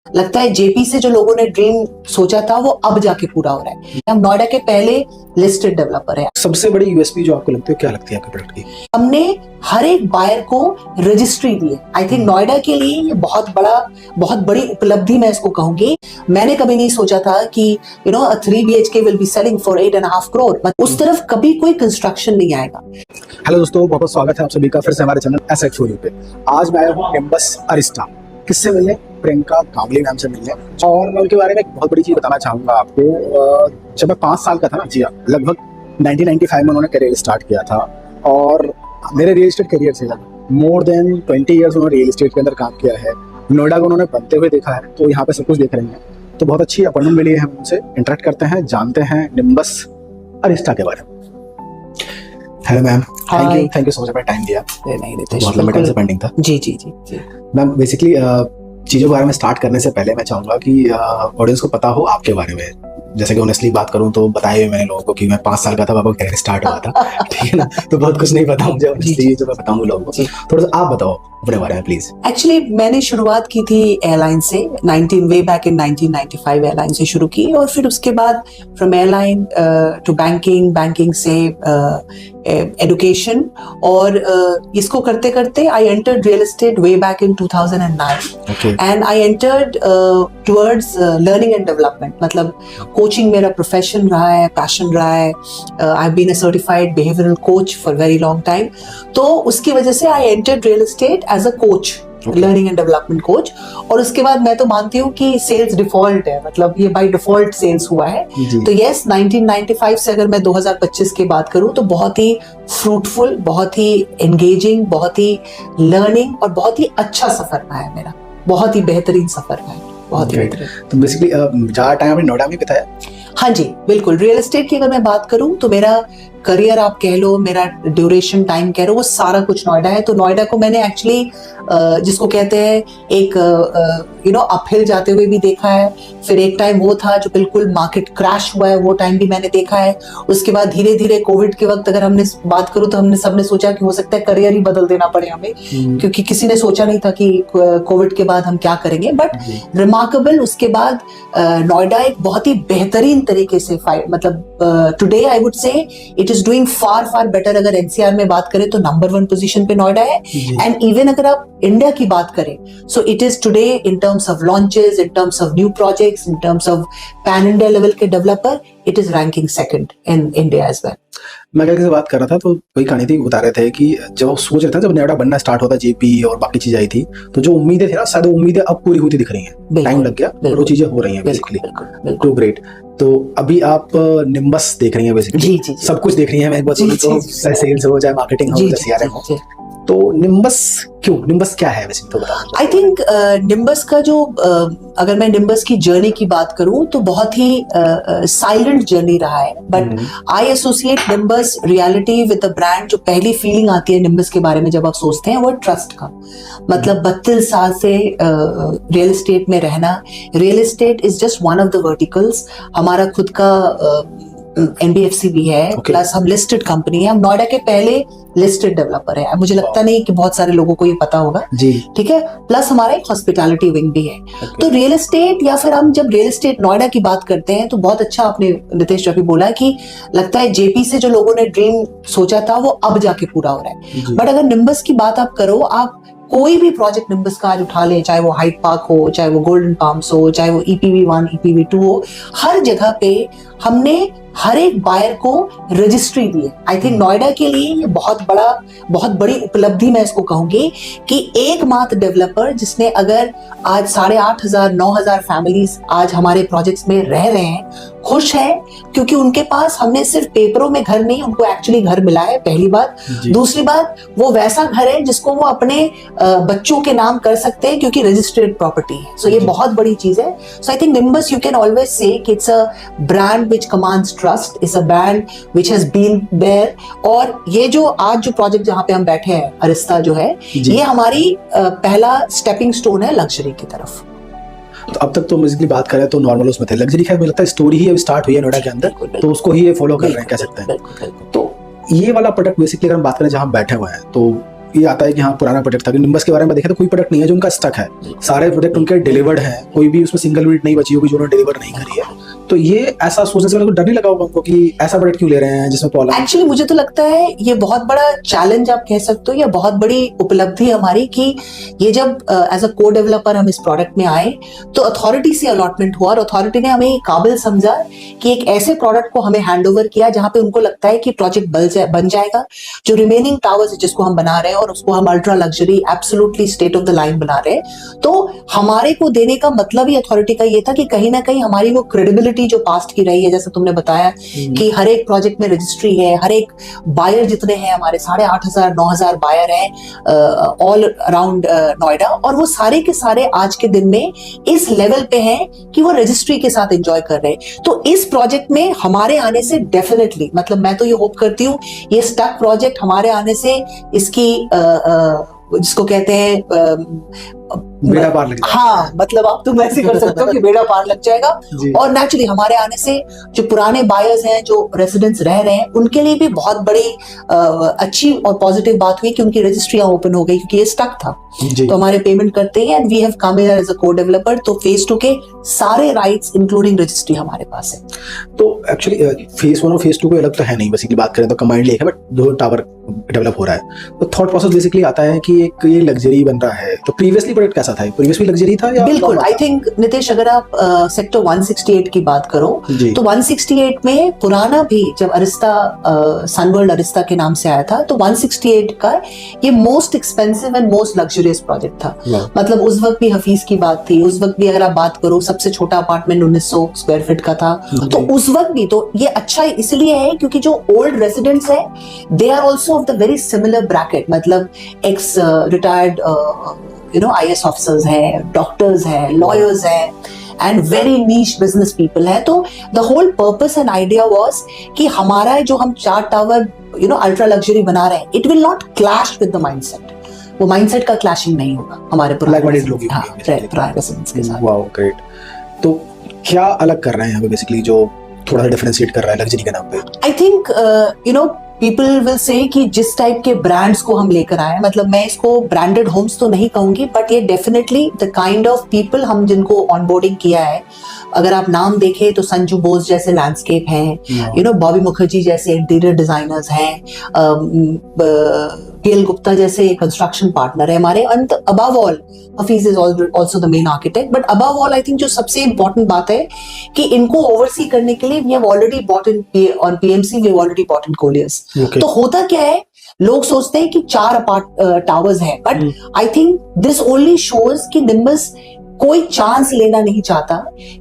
लगता है जेपी से जो लोगों ने ड्रीम सोचा था वो अब जाके पूरा हो रहा है। हम नोएडा के पहले लिस्टेड डेवलपर है। सबसे बड़ी यूएसपी जो आपको लगती है, क्या लगती है आपके प्रोडक्ट की? हमने हर एक बायर को रजिस्ट्री दी है। आई थिंक नोएडा के लिए ये बहुत बड़ी उपलब्धि मैं इसको कहूंगी। मैंने कभी नहीं सोचा था कि 3 BHK will be selling for 8.5 crore. उस तरफ कभी कोई कंस्ट्रक्शन नहीं आएगा। हेलो दोस्तों, बहुत स्वागत है आप सभी का फिर से हमारे चैनल एसेट4यू पे। आज मैं आया हूँ निम्बस अरिस्टा। किससे मिलने? प्रियंका कांबले मैम से मिलने। और मैं उनके बारे में एक बहुत बड़ी चीज बताना चाहूंगा आपको। जब मैं 5 साल का था ना, जी हाँ, लगभग 1995 में उन्होंने करियर स्टार्ट किया था। और मेरे रियल एस्टेट करियर से मोर देन 20 ईयर्स उन्होंने रियल एस्टेट के अंदर काम किया है। नोएडा को उन्होंने बनते हुए देखा है, तो यहाँ पे सब कुछ देख रहे हैं। तो बहुत अच्छी अपॉइंटमेंट मिली है, उनसे इंटरेक्ट करते हैं, जानते हैं निम्बस अरिस्टा के बारे में। Hello ma'am, thank you so much, अपना टाइम दिया। बहुत लंबे टाइम से पेंडिंग था। जी मैम, बेसिकली चीज़ों के बारे में स्टार्ट करने से पहले मैं चाहूँगा कि ऑडियंस को पता हो आपके बारे में। जैसे कि ऑनेस्टली बात करूँ तो बताया हुए मैंने लोगों को कि मैं 5 साल का था, बाबा करियर स्टार्ट हुआ था। ठीक है ना, तो बहुत कुछ नहीं पता मुझे, इसलिए जो मैं बताऊँ लोगों को, थोड़ा सा आप बताओ अपने बारे में प्लीज। एक्चुअली मैंने शुरुआत की थी एयरलाइन से, वे बैक इन 1995 एयरलाइन से शुरू की, और फिर उसके बाद फ्रॉम एयरलाइन टू बैंकिंग से एडुकेशन, और इसको करते करते I entered real estate way back in 2009 and I entered towards learning and development. मतलब कोचिंग मेरा प्रोफेशन रहा है, पैशन रहा है। I have been a certified behavioural coach for very long time. तो उसकी वजह से I entered real estate as a coach, learning and development coach. और उसके बाद मैं तो मानती हूँ कि सेल्स डिफॉल्ट है, मतलब ये बाय डिफॉल्ट सेल्स हुआ है। तो यस, 1995 से अगर मैं 2025 की बात करूँ तो बहुत ही फ्रूटफुल, बहुत ही एंगेजिंग, बहुत ही लर्निंग और बहुत ही अच्छा सफर रहा है मेरा। बहुत ही बेहतरीन सफर रहा है, बहुत ही बेहतरीन। तो बेसिकली ज़्यादा टाइम आपने नोएडा में बिताया? हाँ जी, बिल्कुल। रियल एस्टेट की अगर मैं बात करूं तो मेरा करियर आप कह लो, मेरा ड्यूरेशन टाइम कह लो, वो सारा कुछ नोएडा है। तो नोएडा को मैंने एक्चुअली जिसको कहते हैं एक अपहिल जाते हुए भी देखा है। फिर एक टाइम वो था जो बिल्कुल मार्केट क्रैश हुआ है, वो टाइम भी मैंने देखा है। उसके बाद धीरे धीरे कोविड के वक्त अगर हमने बात करूं तो हमने सबने सोचा कि हो सकता है करियर ही बदल देना पड़े हमें, क्योंकि किसी ने सोचा नहीं था कि कोविड के बाद हम क्या करेंगे। बट रिमार्केबल, उसके बाद नोएडा एक बहुत ही बेहतरीन तरीके से मतलब today I would say it is doing far better. अगर एनसीआर में बात करें तो नंबर 1 पोजीशन पे नोएडा है। एंड इवन अगर आप इंडिया की बात करें, so it is today in terms of launches, in terms of new projects, in terms of pan India level के developer, it is ranking second in India as well. मैं किसी से बात कर रहा था तो वही कहानी थी, बता रहे थे कि जब वो सोच रहे थे, जब नोएडा बनना स्टार्ट होता, जेपी और बाकी चीजें आई थी, तो जो उम्मीदें थी ना, शायद उम्मीदें अब पूरी होती दिख रही हैं। टाइम लग गया और वो चीजें हो रही हैं बेसिकली। To great. तो अभी आप निम्बस देख रही हैं बेसिकली। जी। सब कुछ देख रही हैं। मैं एक बात बोलूं तो सेल्स हो, चाहे मार्केटिंग हो, चाहे सीआरएम हो, तो निम्बस क्यों? निम्बस क्या है वैसे, तो बताओ। आई थिंक निम्बस का जो अगर मैं निम्बस की जर्नी की बात करूं तो बहुत ही साइलेंट जर्नी रहा है। But I associate nimbus reality with the brand. जो पहली फीलिंग आती है निम्बस के बारे में जब आप सोचते हैं, वो ट्रस्ट का। मतलब 32 साल से रियल एस्टेट में रहना। Real estate is just one of the verticals. हमारा खुद का NBFC भी है, प्लस हम लिस्टेड कंपनी है। हम नोएडा के पहले लिस्टेड डेवलपर है। मुझे लगता नहीं कि बहुत सारे लोगों को ये पता होगा, ठीक है। प्लस हमारा एक हॉस्पिटैलिटी विंग भी है। तो रियल एस्टेट, या फिर हम जब रियल एस्टेट नोएडा की बात करते हैं तो बहुत अच्छा आपने नितेश अभी बोला कि लगता है जेपी से जो लोगों ने ड्रीम सोचा था वो अब जाके पूरा हो रहा है। बट अगर निम्बस की बात आप करो, आप कोई भी प्रोजेक्ट निम्बस का आज उठा लें, चाहे वो हाइट पार्क हो, चाहे वो गोल्डन पाम्स हो, चाहे वो EPV1 EPV2 हो, हर जगह पे हमने हर एक बायर को रजिस्ट्री दी है। आई थिंक नोएडा के लिए ये बहुत बड़ी उपलब्धि मैं इसको कहूंगी कि एकमात्र डेवलपर जिसने, अगर आज 8,500 9,000 फैमिलीज आज हमारे प्रोजेक्ट्स में रह रहे हैं, खुश है, क्योंकि उनके पास हमने सिर्फ पेपरों में घर नहीं, उनको एक्चुअली घर मिला है, पहली बात। दूसरी बात, वो वैसा घर है जिसको वो अपने बच्चों के नाम कर सकते हैं, क्योंकि रजिस्टर्ड प्रॉपर्टी है। सो ये बहुत बड़ी चीज है। So I think Nimbus, you can always say कि it's a brand which commands trust, is a brand which has been there. और ये जो आज जो प्रोजेक्ट जहां पे हम बैठे हैं, अरिस्टा जो है, ये हमारी पहला स्टेपिंग स्टोन है लग्जरी की तरफ। तो अब तक तो बेसिकली बात करें तो नॉर्मल उसमें थे, लग्जरी खैर मुझे लगता है स्टोरी ही अब स्टार्ट हुई है नोएडा के अंदर, तो उसको ही ये फॉलो कर रहे हैं, कह सकते हैं। तो ये वाला प्रोडक्ट बेसिकली अगर हम बात करें जहां बैठे हुए हैं, तो ये आता है कि हाँ पुराना प्रोडक्ट था, कि निम्बस के बारे में देखें तो कोई प्रोडक्ट नहीं है जो उनका स्टक है, सारे प्रोडक्ट उनके डिलीवर्ड हैं, कोई भी उसमें सिंगल यूनिट नहीं बची होगी जो उन्होंने डिलीवर नहीं करी है। तो ये ऐसा सोचने से मेरे को डर नहीं लगा होगा उनको कि ऐसा प्रोडक्ट क्यों ले रहे हैं जिसमें प्रॉब्लम। एक्चुअली मुझे तो लगता है ये बहुत बड़ा चैलेंज आप कह सकते हो या बहुत बड़ी उपलब्धि हमारी कि ये जब एज अ को डेवलपर हम इस प्रोडक्ट में आए तो अथॉरिटी से अलॉटमेंट हुआ और अथॉरिटी ने हमें काबिल समझा कि एक ऐसे प्रोडक्ट को हमें हैंड ओवर किया जहां पे उनको लगता है कि प्रोजेक्ट बन जाएगा। जो रिमेनिंग टावर्स है जिसको हम बना रहे हैं और उसको हम ultra luxury absolutely state of the line बना रहे हैं, तो हमारे को देने का मतलब ही अथॉरिटी का ये था कि कहीं ना कहीं हमारी वो क्रेडिबिलिटी जो पास्ट की रही है, जैसे तुमने बताया कि हर एक प्रोजेक्ट में रजिस्ट्री है, हर एक बायर जितने हैं हमारे 8,500 9,000 बायर हैं ऑल अराउंड नोएडा, और वो सारे के सारे आज के दिन में इस लेवल पे हैं कि वो रजिस्ट्री के साथ एंजॉय कर रहे हैं। तो इस प्रोजेक्ट में हमारे आने से डेफिनेटली, मतलब मैं तो ये होप करती हूँ ये स्टक प्रोजेक्ट हमारे आने से इसकी जिसको कहते हैं बेड़ा पार लग जाएगा। हाँ, मतलब आप तुम ऐसे कर सकते हो कि बेड़ा पार लग जाएगा। और नेचुरली हमारे आने से जो पुराने बायर्स हैं, जो रेसिडेंट्स रह रहे हैं, उनके लिए भी बहुत बड़ी अच्छी और पॉजिटिव बात हुई कि उनकी रजिस्ट्रियां ओपन हो गई क्योंकि ये स्टक था। तो हमारे पेमेंट करते हैं and we have come here as a co developer, तो फेज 2 के सारे राइट्स इंक्लूडिंग रजिस्ट्री हमारे पास है। तो एक्चुअली फेज 1 और फेज 2 को अलग तो है नहीं, बेसिकली बात करें तो कंबाइंड एक है, बट दो टावर डेवलप हो रहा है। तो थॉट प्रोसेस बेसिकली आता है कि एक ये लग्जरी बन रहा है, तो प्रीवियसली प्रोडक्ट कैसा था? प्रीवियसली लग्जरी था या? बिल्कुल, आई थिंक नितेश अगर आप सेक्टर 168 की बात करो तो 168 में पुराना भी जब अरिस्ता सनवर्ल्ड अरिस्ता के नाम से आया था, तो 168 का ये most expensive and most luxurious project था। मतलब उस वक्त भी हफीज की बात थी, उस वक्त भी अगर आप बात करो सबसे छोटा अपार्टमेंट 1900 स्क्वायर फीट का था। तो उस वक्त भी तो ये अच्छा इसलिए है क्योंकि जो ओल्ड रेसिडेंट्स है they are also of the very similar bracket, मतलब एक्स रिटायर्ड IAS ऑफिसर्स हैं, डॉक्टर्स हैं, लॉयर्स हैं and very niche business people है। तो the whole purpose and idea was कि हमारा जो हम 4 टावर अल्ट्रा लग्जरी बना रहे हैं, it will not clash with the mindset. वो माइंडसेट का क्लैशिंग नहीं होगा हमारे पुराने रेसिडेंट्स के साथ। Wow, great. तो क्या अलग कर रहे हैं यहाँ पे बेसिकली जो थोड़ा सा डिफरेंशिएट कर रहा है लग्जरी के नाम पे? I think people will say कि जिस टाइप के ब्रांड्स को हम लेकर आए, मतलब मैं इसको ब्रांडेड होम्स तो नहीं कहूंगी, बट ये definitely the kind of people हम जिनको ऑनबोर्डिंग किया है, अगर आप नाम देखें तो संजू बोस जैसे लैंडस्केप हैं, बॉबी मुखर्जी जैसे इंटीरियर डिजाइनर्स हैं, पीएल गुप्ता जैसे कंस्ट्रक्शन पार्टनर है हमारे, and above all Hafeez is also the main architect. But above all I think जो सबसे इंपॉर्टेंट बात है कि इनको ओवरसी करने के लिए we have already bought in on PMC, we have already bought in Colliers. तो होता क्या है, लोग सोचते हैं कि 4 टावर्स हैं, but I think this only shows कि निम्बस कोई चांस लेना नहीं चाहता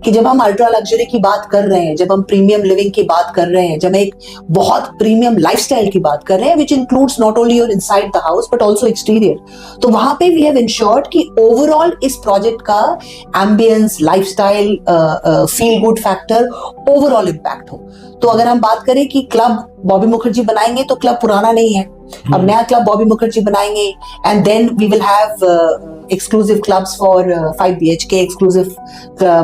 कि जब हम अल्ट्रा लग्जरी की बात कर रहे हैं, जब हम प्रीमियम लिविंग की बात कर रहे हैं, जब हम एक बहुत प्रीमियम लाइफस्टाइल की बात कर रहे हैं, which includes not only your inside the house but also exterior, तो वहां पे वी हैव इंश्योर्ड कि ओवरऑल इस प्रोजेक्ट का ambience, lifestyle, feel good factor, overall impact हो। तो अगर हम बात करें कि क्लब बॉबी मुखर्जी बनाएंगे तो क्लब पुराना नहीं है, अब नया क्लब बॉबी मुखर्जी बनाएंगे and then we will have exclusive clubs for 5 BHK, exclusive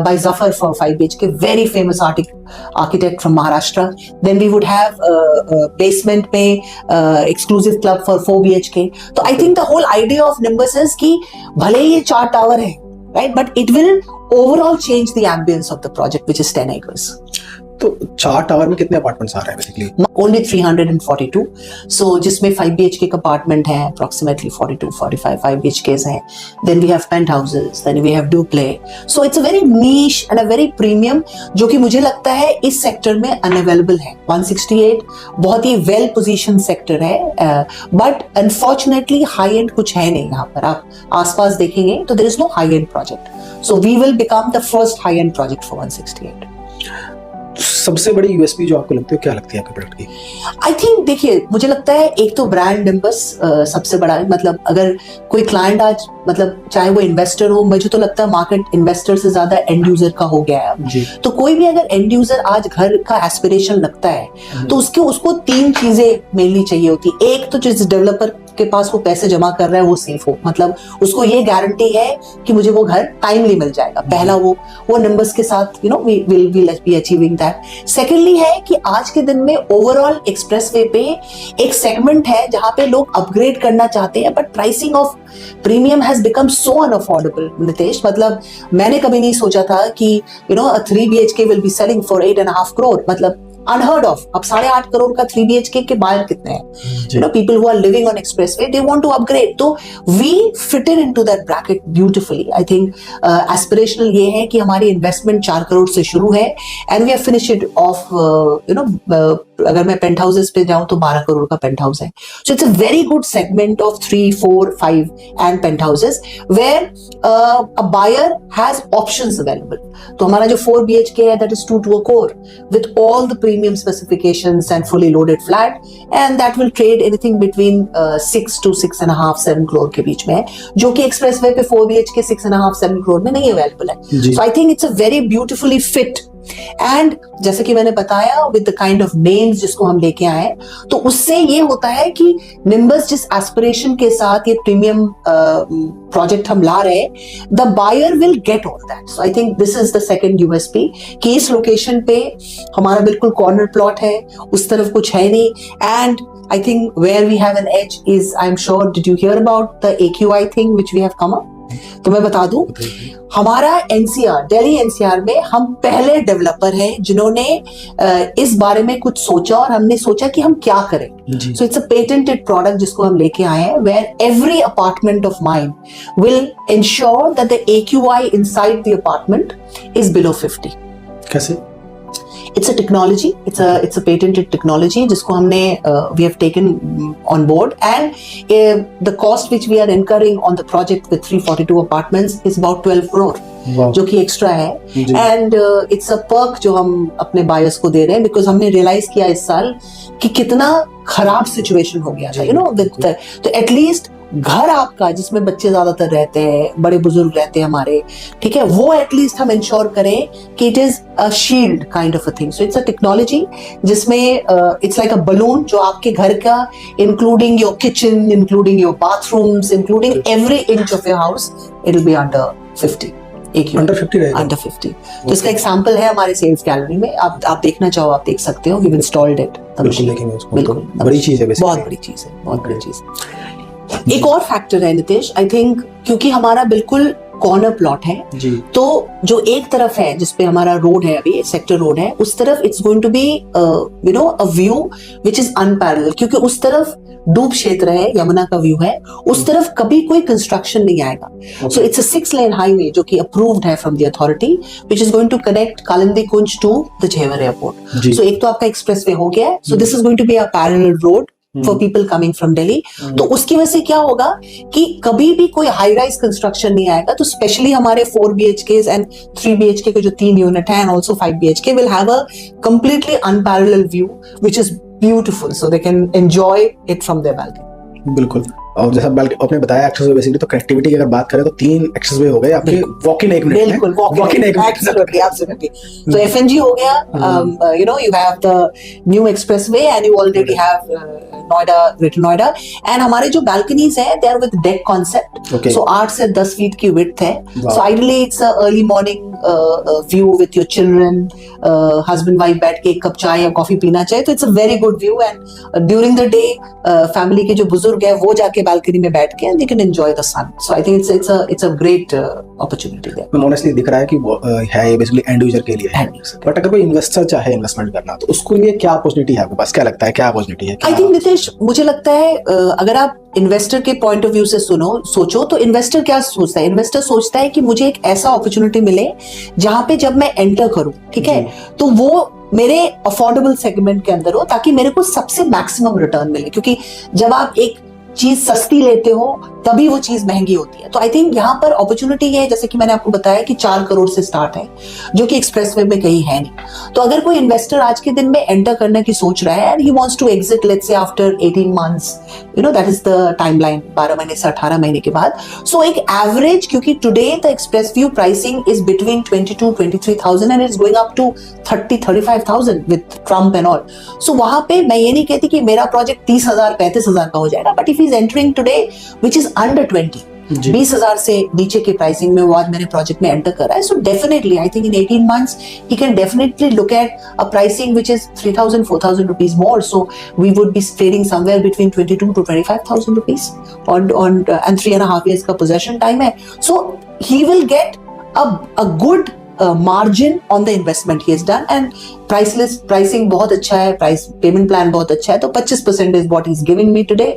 by Zafar for 5 BHK, very famous architect from Maharashtra. Then we would have basement में exclusive club for 4 BHK. So I think the whole idea of Nimbus is कि भले ही ये 4 tower है, right, but it will overall change the ambience of the project, which is 10 acres. तो 4 tower में कितने apartments आ रहे हैं बेसिकली? Only 342. So जिसमें 5 BHK का अपार्टमेंट है, approximately 42-45 5 BHKs हैं. Then we have penthouses, then we have duplex. So it's a very niche and a very premium, जो कि मुझे लगता है इस सेक्टर में unavailable है. 168 बहुत ही well positioned सेक्टर है, but unfortunately high end कुछ है नहीं यहाँ पर. आप आसपास देखेंगे तो there is no high end project. So we will become the first high end project for 168. सबसे बड़ी यूएसपी जो आपको लगती है, क्या लगती है आपके प्रोडक्ट की? आई थिंक देखिए, मुझे लगता है एक तो ब्रांड निम्बस सबसे बड़ा है। मतलब अगर कोई क्लाइंट आज, मतलब चाहे वो इन्वेस्टर हो, मुझे तो लगता है मार्केट इन्वेस्टर से ज्यादा एंड यूजर का हो गया है। तो कोई भी अगर एंड यूजर आज घर का एस्पिरेशन लगता है तो उसको 3 चीजें मेनली चाहिए होती है। एक तो जिस डेवलपर के पास वो पैसे जमा कर रहा है वो सेफ हो, मतलब उसको ये गारंटी है कि मुझे वो घर टाइमली मिल जाएगा। पहला वो नंबर्स के साथ we'll be achieving that। Secondly है कि आज के दिन में ओवरऑल एक्सप्रेसवे पे एक सेगमेंट है जहां पे लोग अपग्रेड करना चाहते हैं, but pricing of premium has become so unaffordable Nitesh. मतलब मैंने कभी नहीं सोचा था कि a 3 BHK will be selling for 8.5 crore, मतलब अनहर्ड ऑफ। अब 8.5 करोड़ का 3 BHK के बायर कितने हैं? People who are living on expressway, they want to upgrade. तो we fitted into that bracket beautifully. I think aspirational ये है कि हमारी इन्वेस्टमेंट 4 करोड़ से शुरू है and we have finished off अगर मैं पेंट हाउसेस पे जाऊं तो 12 करोड़ का पेंट हाउस है। So it's a very good segment of 3, 4, 5 and penthouses where a buyer has options available. तो हमारा जो 4 BHK है that is 2 to a core with all the premium specifications and fully loaded flat, and that will trade anything between 6 to 6.5, 7 crore के बीच में है, जो कि expressway पे 4 BHK 6.5, 7 crore में नहीं अवेलेबल है। So I think it's a very beautifully fit and जैसे कि मैंने बताया with the kind of names जिसको हम लेके आए, तो उससे ये होता है कि निम्बस जिस एस्पिरेशन के साथ ये प्रीमियम प्रोजेक्ट हम ला रहे हैं, the buyer will get all that. So I think this is the second USP कि इस लोकेशन पे हमारा बिल्कुल कॉर्नर प्लॉट है, उस तरफ कुछ है नहीं। And I think where we have an edge is, I am sure, did you hear about the AQI thing which we have come up? तो मैं बता दूं, हमारा NCR, दिल्ली NCR में हम पहले डेवलपर हैं जिन्होंने इस बारे में कुछ सोचा और हमने सोचा कि हम क्या करें। So it's a patented product जिसको हम लेके आए हैं, where every apartment of mine will ensure that the AQI inside the apartment is below 50। कैसे? It's a technology, it's a patented technology जिसको हमने we have taken on board, and the cost which we are incurring on the project with 342 apartments is about 12 crore, जो कि extra है। And it's a Perk जो हम अपने buyers को दे रहे हैं, बिकॉज हमने रियलाइज किया इस साल कि कितना खराब सिचुएशन हो गया था विद, तो एटलीस्ट घर आपका जिसमें बच्चे ज्यादातर रहते हैं, बड़े बुजुर्ग रहते हैं हमारे, ठीक है, वो एटलीस्ट हम इंश्योर करें कि it is a shield kind of a thing. So it's a technology जिसमें इट्स लाइक अ बलून जो आपके घर का including your kitchen, including your bathrooms, including every inch of your house, it will be under 50। Under 50 रहेगा? Under 50। तो इसका example है हमारे सेल्स गैलरी में, आप देखना चाहो आप देख सकते हो। We installed it. बिल्कुल देखेंगे उसको। बिल्कुल बड़ी चीज है, बहुत बड़ी चीज है, बहुत बड़ी चीज। एक और फैक्टर है नितेश, आई थिंक क्योंकि हमारा बिल्कुल कॉर्नर प्लॉट है जी, तो जो एक तरफ है जिसपे हमारा रोड है, अभी सेक्टर रोड है, उस तरफ it's going to be a view which is unparallel, क्योंकि उस तरफ डूब क्षेत्र है, यमुना का व्यू है, उस तरफ कभी कोई कंस्ट्रक्शन नहीं आएगा। सो इट्स अ 6-lane हाईवे जो कि अप्रूव्ड है from the authority, which is going to connect Kalindi Kunj to the Jewar airport. So एक तो आपका एक्सप्रेसवे हो गया है, so this is going to be a parallel road for people coming from Delhi. तो उसकी वजह से क्या होगा कि कभी भी कोई हाई राइज कंस्ट्रक्शन नहीं आएगा। तो स्पेशली हमारे 4 BHKs एंड 3 BHK के जो 3 यूनिट है and also 5 BHK will have a completely unparallel view which is beautiful, so they can enjoy it from their balcony. बिल्कुल। और जैसा आपने बताया एक्सेसवे, बेसिकली तो कनेक्टिविटी की अगर बात करें तो 3 एक्सेसवे हो गए आपके, वॉक इन 1 मिनट। बिल्कुल, वॉक इन 1 मिनट, एब्सोल्युटली। तो FNG हो गया, you have the new expressway and you already have Greater Noida, and हमारे जो balconies हैं they are with deck concept, so 8 से 10 feet की width है। So ideally it's a early morning view with your children, husband wife बैठ के एक cup चाय या कॉफी पीना चाहिए, तो it's a very good view, and during the day family के जो बुजुर्ग है वो जाके बालकनी में बैठ के and they can enjoy the sun. So I think it's a great opportunity there. Honestly दिख रहा है कि है ये बेसिकली एंड यूजर के लिए है, बट अगर कोई इन्वेस्टर चाहे इन्वेस्टमेंट करना तो उसको लिए क्या अपॉर्चुनिटी है आपके पास? क्या लगता है क्या अपॉर्चुनिटी है? आई थिंक नितेश, मुझे लगता है अगर आप इन्वेस्टर के पॉइंट ऑफ व्यू से सोचो तो इन्वेस्टर क्या सोचता है? इन्वेस्टर सोचता है कि मुझे एक ऐसा अपॉर्चुनिटी मिले जहां पे जब मैं एंटर करूं, ठीक है, तो वो मेरे अफोर्डेबल सेगमेंट के अंदर हो, ताकि मेरे को सबसे मैक्सिमम रिटर्न मिले। क्योंकि जब आप एक चीज सस्ती लेते हो तभी वो चीज महंगी होती है। तो आई थिंक यहाँ पर अपॉर्चुनिटी है, जैसे कि मैंने आपको बताया कि 4 करोड़ से स्टार्ट है, जो कि एक्सप्रेसवे में कहीं है नहीं। तो अगर कोई इन्वेस्टर आज के दिन में एंटर करने की सोच रहा है and he wants to exit let's say after 18 months, you know that is the timeline 12 महीने से 18 महीने के बाद. सो एक एवरेज, क्योंकि today the express view pricing is between 22-23,000 and it's going up to 30-35,000 with Trump and all. So वहां पे मैं ये नहीं कहती कि मेरा प्रोजेक्ट 30,000-35,000 का हो जाएगा, but if is entering today which is under 20,000 से नीचे के प्राइसिंग में वो आज मेरे प्रोजेक्ट में एंटर कर रहा है. So definitely I think in 18 months he can definitely look at a pricing which is 3,000-4,000 rupees more. So we would be trading somewhere between 22,000-25,000 rupees on and 3.5 years का possession time है. So he will get a good margin on the investment he has done, and pricing बहुत अच्छा है, price payment plan बहुत अच्छा है. तो 25% is what he's giving me today,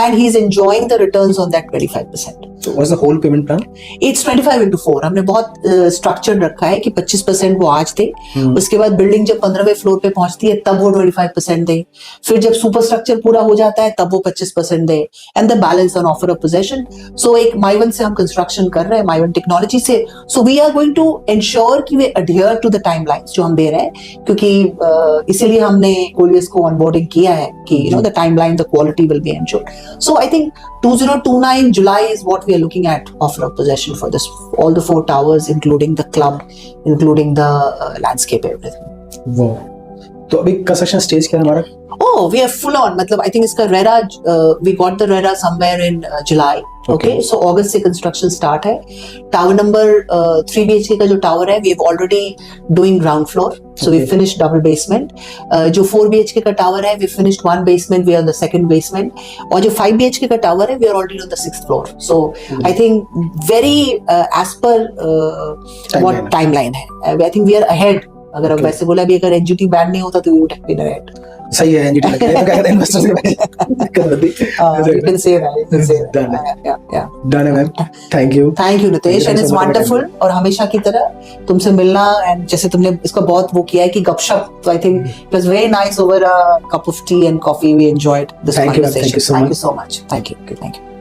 and he's enjoying the returns on that 25%. So what is the whole payment plan? It's 25/4. हमने बहुत structured रखा है कि 25% वो आज दे, उसके बाद बिल्डिंग जब 15वें फ्लोर पे पहुंचती है तब वो 25% दे, फिर जब सुपर स्ट्रक्चर पूरा हो जाता है तब वो 25% दे, and the balance on offer of possession. So एक माइवन से हम कंस्ट्रक्शन कर रहे हैं, माइवन टेक्नोलॉजी से. So we are going to ensure कि we adhere to the timelines जो हम दे रहे हैं, क्योंकि इसीलिए हमने कोलियस को ऑनबोर्डिंग किया है कि you know the timeline, the quality will be ensured. So I think 2029 July is what we are looking at offer of possession for this, all the 4 towers, including the club, including the landscape, everything. वो तो अभी construction stage क्या है हमारा? Oh, we are full on. मतलब I think इसका RERA, we got the RERA somewhere in July. Okay, so August से construction start है. Tower number 3 BHK का जो tower है, we have already doing ground floor. So we finished double basement. जो 4 BHK का tower है, we finished 1 basement. We are on the 2nd basement. और जो 5 BHK का tower है, we are already on the 6th floor. So I think very as per what timeline है. I think we are ahead. अगर अब वैसे बोला, अभी अगर एनजीटी बैन नहीं होता तो we would have been ahead. सही है, एनजीटी लग गया, तो क्या कहते हैं इन्वेस्टर्स के पास दिक्कत होती है. You can say that, you can say that. Yeah. Done है ma'am, thank you Nitesh, and it's wonderful. और हमेशा की तरह तुमसे मिलना, एंड जैसे तुमने इसका बहुत वो किया है कि गपशप, तो I think it was very nice over a cup of tea and coffee. We enjoyed this conversation. Thank you so much. Thank you.